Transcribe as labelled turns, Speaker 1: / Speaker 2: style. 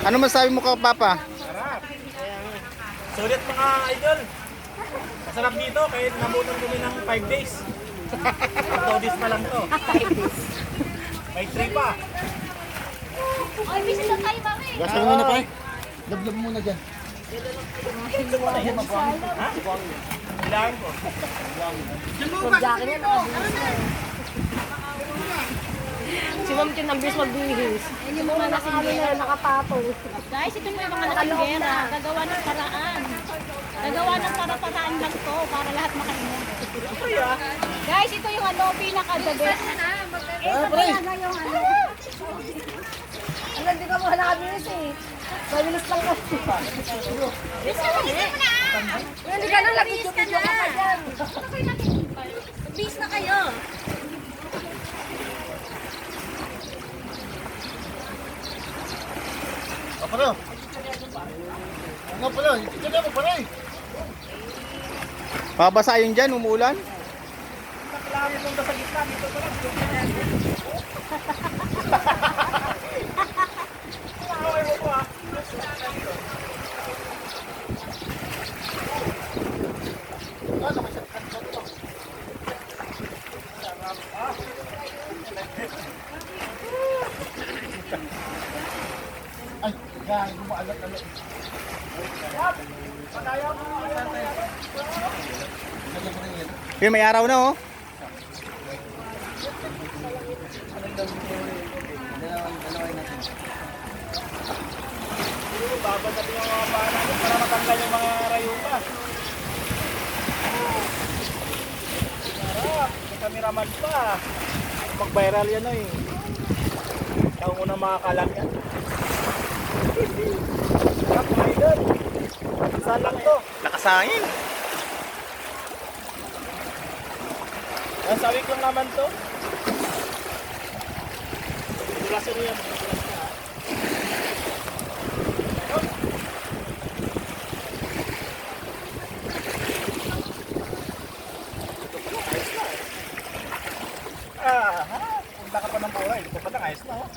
Speaker 1: Ano masabi mo ka, Papa?
Speaker 2: Sarap. Sulit mga idol. Masarap dito kahit nabutan kami ng 5 days. 2 days pa lang to. 5 days. May 3 pa.
Speaker 3: Ay, bisit lang tayo, mami.
Speaker 1: Gasa mo muna pa eh. Dablog muna dyan.
Speaker 2: Ito mo na yan. Ha? Kailangan ko.
Speaker 3: Jacket niya nakabihis. Si Ma'am Chin ang bis magbihis. Yan yung mga nakasinggera, nakapatong.
Speaker 4: Guys, ito yung mga nakasinggera. Gagawa ng paraan. Gagawa ng para-paraan lang to para lahat makainom. Guys, ito yung ano, pinaka-the best.
Speaker 3: Ito talaga yung ano. Ano, hindi ka mo nakabihis eh. Mabilis lang kasi.
Speaker 4: Bis ka lang, mo na!
Speaker 3: Hindi ka na, nag-video ka pa dyan.
Speaker 4: Bis na kayo.
Speaker 1: Apa na? Ano pala? Ito na mo pala eh. Babasa yun dyan, umuulan?
Speaker 2: Kailangan punta sa gitna. Dito pa lang. Away mo po ha.
Speaker 1: Ay, yan, gumaalat-alat. Yun, may araw na oh.
Speaker 2: Babad natin yung mga paa natin para matanggal yung mga rayuka. Sarap. May kameraman pa. Mag-viral yan eh. Ikaw muna makakalam yan. Sarap mga idol. Saan lang to?
Speaker 1: Nakasangin.
Speaker 2: Nasa week lang naman to. Duraso na yan. Punta ka pa ng buhay. Ito pa lang, ayos na oh.